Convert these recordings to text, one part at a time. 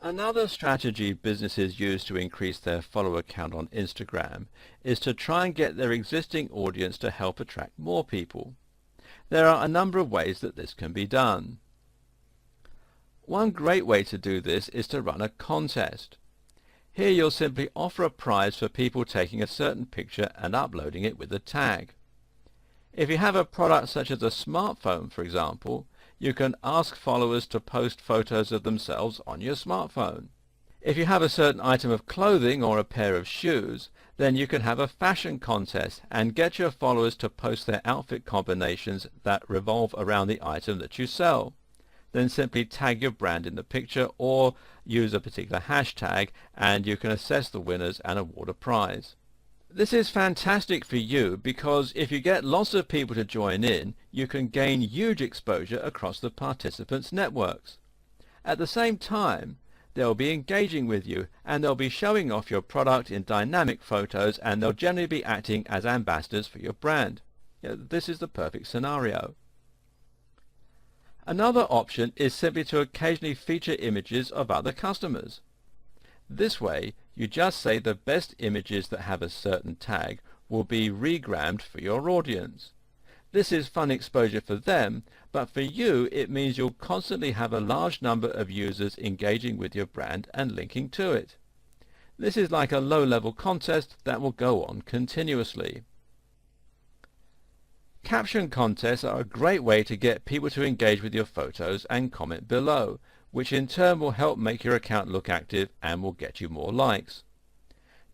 Another strategy businesses use to increase their follower count on Instagram is to try and get their existing audience to help attract more people. There are a number of ways that this can be done. One great way to do this is to run a contest. Here you'll simply offer a prize for people taking a certain picture and uploading it with a tag. If you have a product such as a smartphone, for example, you can ask followers to post photos of themselves on your smartphone. If you have a certain item of clothing or a pair of shoes, then you can have a fashion contest and get your followers to post their outfit combinations that revolve around the item that you sell. Then simply tag your brand in the picture or use a particular hashtag, and you can assess the winners and award a prize. This is fantastic for you because if you get lots of people to join in, you can gain huge exposure across the participants' networks. At the same time, they'll be engaging with you and they'll be showing off your product in dynamic photos, and they'll generally be acting as ambassadors for your brand. This is the perfect scenario. Another option is simply to occasionally feature images of other customers. This way, you just say the best images that have a certain tag will be regrammed for your audience. This is fun exposure for them, but for you it means you'll constantly have a large number of users engaging with your brand and linking to it. This is like a low-level contest that will go on continuously. Caption contests are a great way to get people to engage with your photos and comment below, which in turn will help make your account look active and will get you more likes.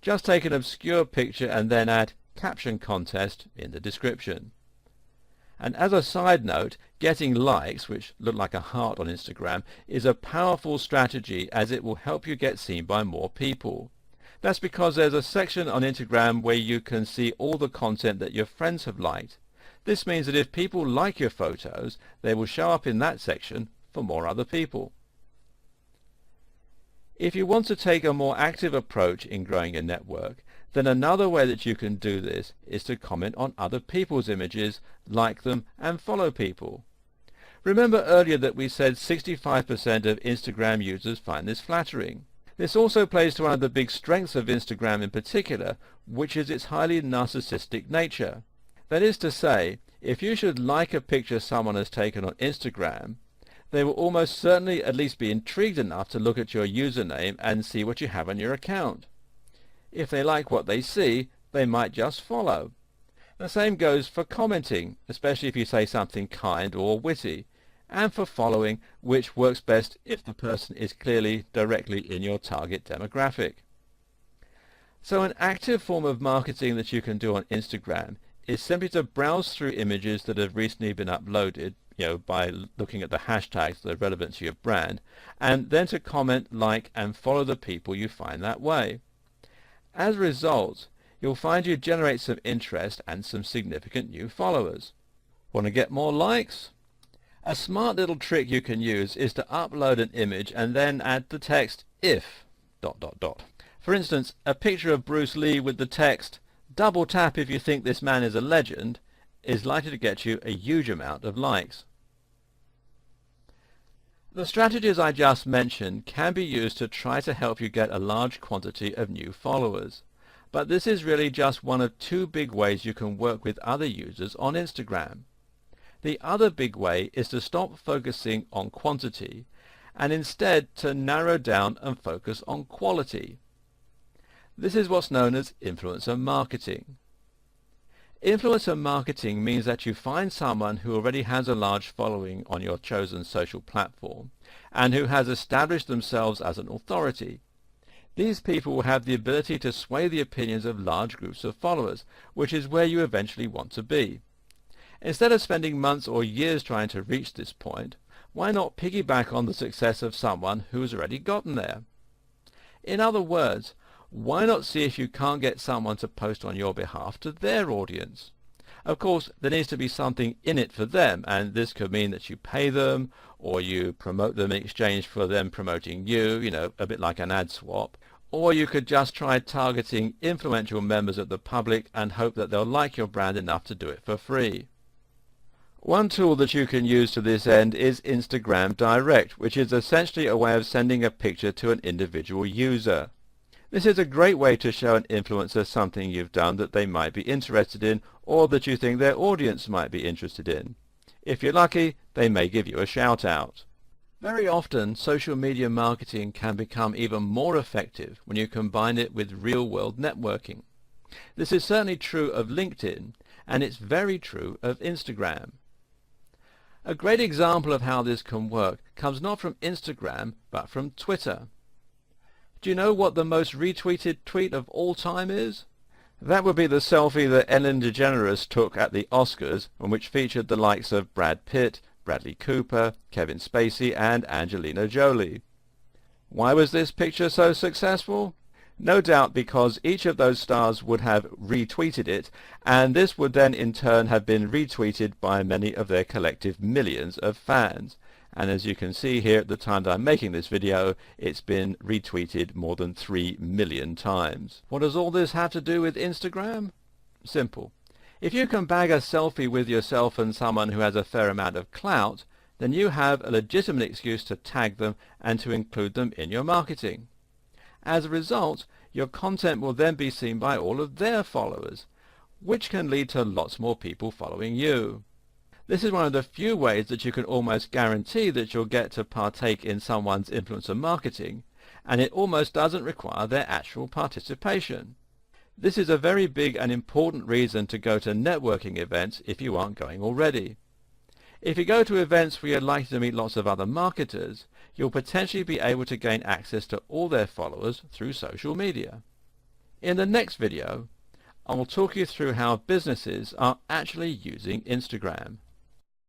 Just take an obscure picture and then add caption contest in the description. And as a side note, getting likes, which look like a heart on Instagram, is a powerful strategy as it will help you get seen by more people. That's because there's a section on Instagram where you can see all the content that your friends have liked. This means that if people like your photos, they will show up in that section for more other people. If you want to take a more active approach in growing your network, then another way that you can do this is to comment on other people's images, like them, and follow people. Remember earlier that we said 65% of Instagram users find this flattering. This also plays to one of the big strengths of Instagram in particular, which is its highly narcissistic nature. That is to say, if you should like a picture someone has taken on Instagram, they will almost certainly at least be intrigued enough to look at your username and see what you have on your account. If they like what they see, they might just follow. The same goes for commenting, especially if you say something kind or witty, and for following, which works best if the person is clearly directly in your target demographic. So an active form of marketing that you can do on Instagram is simply to browse through images that have recently been uploaded, by looking at the hashtags that are relevant to your brand, and then to comment, like, and follow the people you find that way. As a result, you'll find you generate some interest and some significant new followers. Want to get more likes? A smart little trick you can use is to upload an image and then add the text if ... For instance, a picture of Bruce Lee with the text "Double tap if you think this man is a legend" is likely to get you a huge amount of likes. The strategies I just mentioned can be used to try to help you get a large quantity of new followers, but this is really just one of two big ways you can work with other users on Instagram. The other big way is to stop focusing on quantity and instead to narrow down and focus on quality. This is what's known as influencer marketing. Influencer marketing means that you find someone who already has a large following on your chosen social platform and who has established themselves as an authority. These people will have the ability to sway the opinions of large groups of followers, which is where you eventually want to be. Instead of spending months or years trying to reach this point, why not piggyback on the success of someone who has already gotten there? In other words, why not see if you can't get someone to post on your behalf to their audience? Of course, there needs to be something in it for them, and this could mean that you pay them, or you promote them in exchange for them promoting you, a bit like an ad swap. Or you could just try targeting influential members of the public and hope that they'll like your brand enough to do it for free. One tool that you can use to this end is Instagram Direct, which is essentially a way of sending a picture to an individual user. This is a great way to show an influencer something you've done that they might be interested in or that you think their audience might be interested in. If you're lucky, they may give you a shout out. Very often, social media marketing can become even more effective when you combine it with real-world networking. This is certainly true of LinkedIn, and it's very true of Instagram. A great example of how this can work comes not from Instagram, but from Twitter. Do you know what the most retweeted tweet of all time is? That would be the selfie that Ellen DeGeneres took at the Oscars, and which featured the likes of Brad Pitt, Bradley Cooper, Kevin Spacey, and Angelina Jolie. Why was this picture so successful? No doubt because each of those stars would have retweeted it, and this would then in turn have been retweeted by many of their collective millions of fans. And as you can see here at the time that I'm making this video, it's been retweeted more than 3 million times. What does all this have to do with Instagram? Simple. If you can bag a selfie with yourself and someone who has a fair amount of clout, then you have a legitimate excuse to tag them and to include them in your marketing. As a result, your content will then be seen by all of their followers, which can lead to lots more people following you. This is one of the few ways that you can almost guarantee that you'll get to partake in someone's influencer marketing, and it almost doesn't require their actual participation. This is a very big and important reason to go to networking events if you aren't going already. If you go to events where you're likely to meet lots of other marketers, you'll potentially be able to gain access to all their followers through social media. In the next video, I will talk you through how businesses are actually using Instagram.